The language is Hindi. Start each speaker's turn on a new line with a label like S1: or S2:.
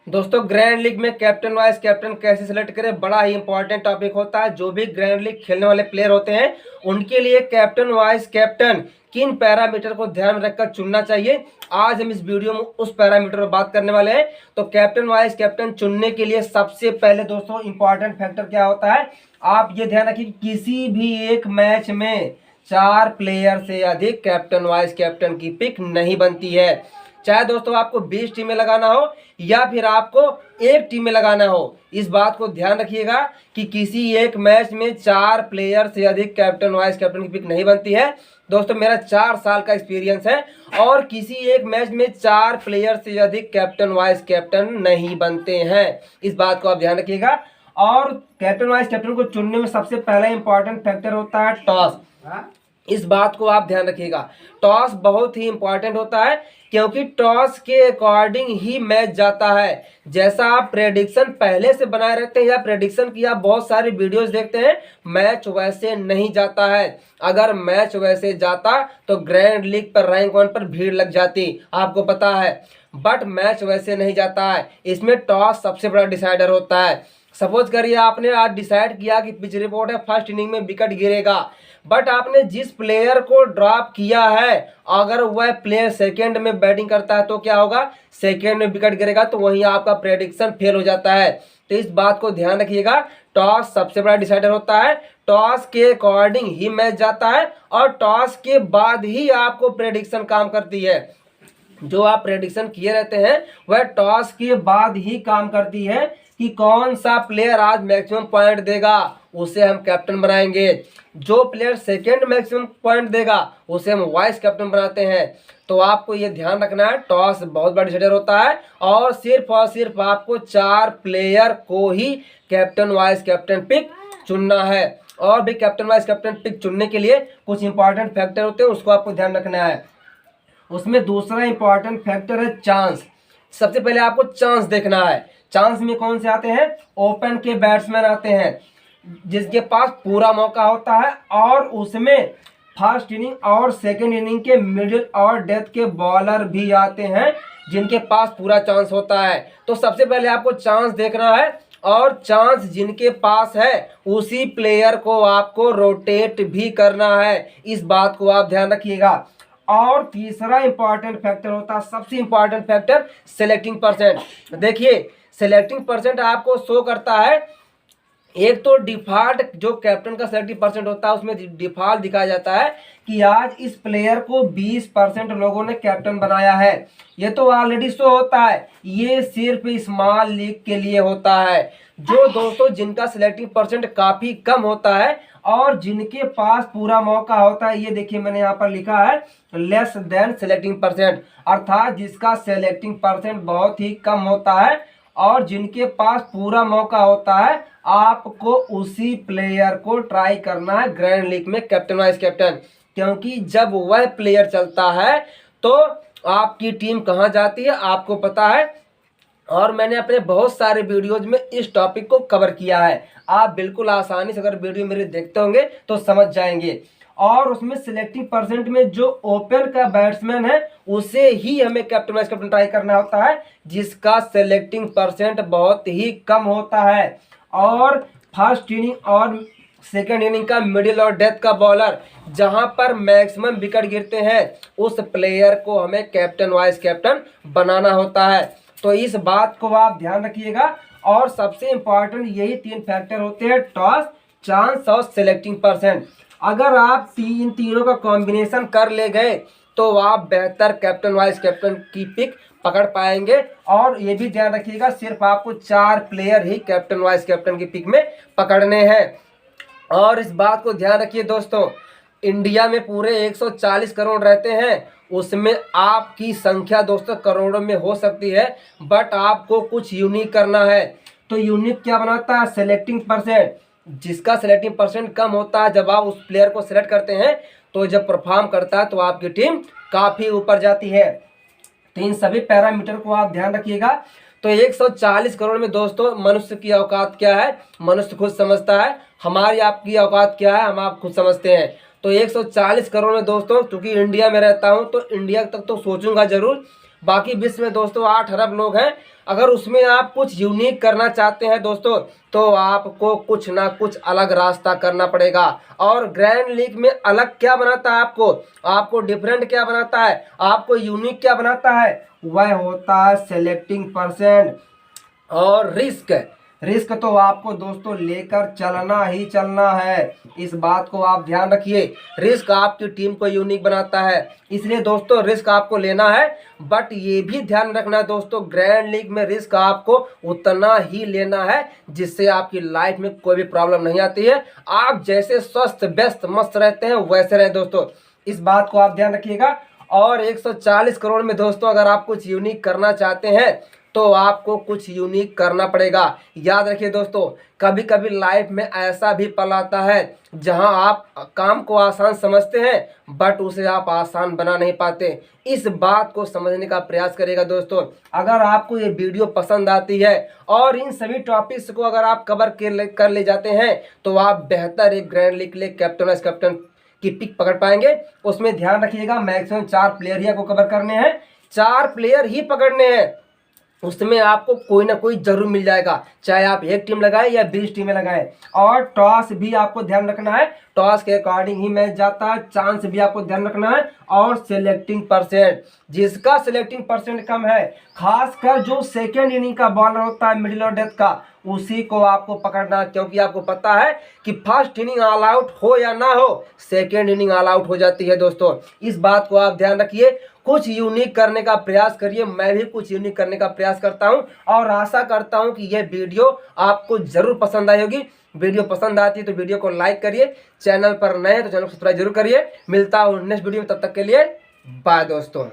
S1: दोस्तों ग्रैंड लीग में कैप्टन वाइस कैप्टन कैसे सेलेक्ट करें, बड़ा ही इंपॉर्टेंट टॉपिक होता है। जो भी ग्रैंड लीग खेलने वाले प्लेयर होते हैं उनके लिए कैप्टन वाइस कैप्टन किन पैरामीटर को ध्यान में रखकर चुनना चाहिए, आज हम इस वीडियो में उस पैरामीटर पर बात करने वाले हैं। तो कैप्टन वाइस कैप्टन चुनने के लिए सबसे पहले दोस्तों इंपॉर्टेंट फैक्टर क्या होता है, आप ये ध्यान रखिए कि किसी भी एक मैच में 4 प्लेयर से अधिक कैप्टन वाइस कैप्टन की पिक नहीं बनती है। चाहे दोस्तों आपको 20 टीमें लगाना हो या फिर आपको एक टीम में लगाना हो, इस बात को ध्यान रखिएगा कि किसी एक मैच में 4 प्लेयर से अधिक कैप्टन वाइस कैप्टन की पिक नहीं बनती है। दोस्तों मेरा 4 साल का एक्सपीरियंस है और किसी एक मैच में 4 प्लेयर से अधिक कैप्टन वाइस कैप्टन नहीं बनते हैं, इस बात को आप ध्यान रखिएगा। और कैप्टन वाइस कैप्टन को चुनने में सबसे पहला इंपॉर्टेंट फैक्टर होता है टॉस। इस बात को आप ध्यान रखिएगा, टॉस बहुत ही इंपॉर्टेंट होता है क्योंकि टॉस के अकॉर्डिंग ही मैच जाता है। जैसा आप प्रेडिक्शन पहले से बनाए रहते हैं या प्रेडिक्शन की आप बहुत सारी वीडियोस देखते हैं, मैच वैसे नहीं जाता है। अगर मैच वैसे जाता तो ग्रैंड लीग पर रैंक 1 पर भीड़ लग जाती, आपको पता है। बट मैच वैसे नहीं जाता है, इसमें टॉस सबसे बड़ा डिसाइडर होता है। सपोज करिए आपने आज डिसाइड किया कि पिच रिपोर्ट है फर्स्ट इनिंग में विकेट गिरेगा, बट आपने जिस प्लेयर को ड्रॉप किया है अगर वह प्लेयर सेकंड में बैटिंग करता है तो क्या होगा, सेकंड में विकेट गिरेगा, तो वहीं आपका प्रेडिक्शन फेल हो जाता है। तो इस बात को ध्यान रखिएगा, टॉस सबसे बड़ा डिसाइडर होता है। टॉस के अकॉर्डिंग ही मैच जाता है और टॉस के बाद ही आपको प्रेडिक्शन काम करती है। जो आप प्रेडिक्शन किए रहते हैं वह टॉस के बाद ही काम करती है कि कौन सा प्लेयर आज मैक्सिमम पॉइंट देगा, उसे हम कैप्टन बनाएंगे। जो प्लेयर सेकंड मैक्सिमम पॉइंट देगा उसे हम वाइस कैप्टन बनाते हैं। तो आपको ये ध्यान रखना है, टॉस बहुत बड़ा डिसाइडर होता है और सिर्फ आपको 4 प्लेयर को ही कैप्टन वाइस कैप्टन पिक चुनना है। और भी कैप्टन वाइस कैप्टन पिक चुनने के लिए कुछ इंपॉर्टेंट फैक्टर होते हैं, उसको आपको ध्यान रखना है। उसमें दूसरा इंपॉर्टेंट फैक्टर है चांस। सबसे पहले आपको चांस देखना है। चांस में कौन से आते हैं, ओपन के बैट्समैन आते हैं जिसके पास पूरा मौका होता है और उसमें फर्स्ट इनिंग और सेकंड इनिंग के मिडिल और डेथ के बॉलर भी आते हैं जिनके पास पूरा चांस होता है। तो सबसे पहले आपको चांस देखना है और चांस जिनके पास है उसी प्लेयर को आपको रोटेट भी करना है, इस बात को आप ध्यान रखिएगा। और तीसरा इंपॉर्टेंट फैक्टर होता है, सबसे इंपॉर्टेंट फैक्टर सेलेक्टिंग परसेंट। देखिए सेलेक्टिंग परसेंट आपको शो करता है, एक तो डिफॉल्ट जो कैप्टन का सेलेक्टिव परसेंट होता है उसमें डिफॉल्ट दिखाया जाता है कि आज इस प्लेयर को 20% लोगों ने कैप्टन बनाया है, ये तो ऑलरेडी शो होता है। ये सिर्फ स्मॉल लीग के लिए होता है। जो दोस्तों जिनका सेलेक्टिव परसेंट काफी कम होता है और जिनके पास पूरा मौका होता है, ये देखिए मैंने यहाँ पर लिखा है लेस देन सेलेक्टिंग परसेंट, अर्थात जिसका सेलेक्टिंग परसेंट बहुत ही कम होता है और जिनके पास पूरा मौका होता है, आपको उसी प्लेयर को ट्राई करना है ग्रैंड लीग में कैप्टन वाइस कैप्टन। क्योंकि जब वह प्लेयर चलता है तो आपकी टीम कहां जाती है आपको पता है, और मैंने अपने बहुत सारे वीडियोज में इस टॉपिक को कवर किया है। आप बिल्कुल आसानी से अगर वीडियो मेरे देखते होंगे तो समझ जाएंगे। और उसमें सिलेक्टिंग परसेंट में जो ओपन का बैट्समैन है उसे ही हमें कैप्टन वाइस कैप्टन ट्राई करना होता है जिसका सेलेक्टिंग परसेंट बहुत ही कम होता है। और फर्स्ट इनिंग और सेकेंड इनिंग का मिडिल और डेथ का बॉलर जहां पर मैक्सिमम विकेट गिरते हैं उस प्लेयर को हमें कैप्टन वाइस कैप्टन बनाना होता है। तो इस बात को आप ध्यान रखिएगा। और सबसे इंपॉर्टेंट यही 3 फैक्टर होते हैं, टॉस, चांस और सेलेक्टिंग परसेंट। अगर आप इन तीनों का कॉम्बिनेशन कर ले गए तो आप बेहतर कैप्टन वाइस कैप्टन की पिक पकड़ पाएंगे। और ये भी ध्यान रखिएगा सिर्फ आपको 4 प्लेयर ही कैप्टन वाइस कैप्टन की पिक में पकड़ने हैं। और इस बात को ध्यान रखिए दोस्तों, इंडिया में पूरे 140 करोड़ रहते हैं, उसमें आपकी संख्या दोस्तों करोड़ों में हो सकती है, बट आपको कुछ यूनिक करना है। तो यूनिक क्या बनाता है, सेलेक्टिंग परसेंट। जिसका सेलेक्टिंग परसेंट कम होता है, जब आप उस प्लेयर को सेलेक्ट करते हैं तो जब परफॉर्म करता है तो आपकी टीम काफ़ी ऊपर जाती है। तो इन सभी पैरामीटर को आप ध्यान रखिएगा। तो 140 करोड़ में दोस्तों मनुष्य की औकात क्या है, मनुष्य खुद समझता है। हमारी आपकी औकात क्या है, हम आप खुद समझते हैं। तो 140 करोड़ में दोस्तों, चूंकि इंडिया में रहता हूं तो इंडिया तक तो सोचूंगा जरूर, बाकी विश्व में दोस्तों 8 अरब लोग हैं। अगर उसमें आप कुछ यूनिक करना चाहते हैं दोस्तों तो आपको कुछ ना कुछ अलग रास्ता करना पड़ेगा। और ग्रैंड लीग में अलग क्या बनाता है आपको डिफरेंट क्या बनाता है, आपको यूनिक क्या बनाता है, वह होता है सेलेक्टिंग परसेंट और रिस्क तो आपको दोस्तों लेकर चलना ही चलना है। इस बात को आप ध्यान रखिए, रिस्क आपकी टीम को यूनिक बनाता है, इसलिए दोस्तों रिस्क आपको लेना है। बट ये भी ध्यान रखना है दोस्तों, ग्रैंड लीग में रिस्क आपको उतना ही लेना है जिससे आपकी लाइफ में कोई भी प्रॉब्लम नहीं आती है। आप जैसे स्वस्थ व्यस्त मस्त रहते हैं वैसे रहें दोस्तों, इस बात को आप ध्यान रखिएगा। और 140 करोड़ में दोस्तों अगर आप कुछ यूनिक करना चाहते हैं तो आपको कुछ यूनिक करना पड़ेगा। याद रखिए दोस्तों, कभी कभी लाइफ में ऐसा भी पल आता है जहां आप काम को आसान समझते हैं बट उसे आप आसान बना नहीं पाते। इस बात को समझने का प्रयास करिएगा दोस्तों। अगर आपको ये वीडियो पसंद आती है और इन सभी टॉपिक्स को अगर आप कवर कर ले जाते हैं तो आप बेहतर एक ग्रैंड लीग के लिए कैप्टन वाइस कैप्टन की पिक पकड़ पाएंगे। उसमें ध्यान रखिएगा मैक्सिमम 4 प्लेयर ही आपको कवर करने हैं, 4 प्लेयर ही पकड़ने हैं। उसमें आपको कोई ना कोई जरूर मिल जाएगा, चाहे आप एक टीम लगाएं या 20 टीमें लगाएं। और टॉस भी आपको ध्यान रखना है, टॉस के अकॉर्डिंग ही मैच जाता है, चांस भी आपको ध्यान रखना है। और सिलेक्टिंग परसेंट, जिसका सिलेक्टिंग परसेंट कम है, खासकर जो सेकेंड इनिंग का बॉलर होता है मिडिल और डेथ का, उसी को आपको पकड़ना, क्योंकि आपको पता है कि फर्स्ट इनिंग ऑल आउट हो या ना हो, सेकेंड इनिंग ऑल आउट हो जाती है दोस्तों। इस बात को आप ध्यान रखिए, कुछ यूनिक करने का प्रयास करिए। मैं भी कुछ यूनिक करने का प्रयास करता हूं और आशा करता हूं कि यह वीडियो आपको जरूर पसंद आई होगी। वीडियो पसंद आती है तो वीडियो को लाइक करिए, चैनल पर नए हैं तो चैनल को सब्सक्राइब जरूर करिए। मिलता हूं नेक्स्ट वीडियो में, तब तक के लिए बाय दोस्तों।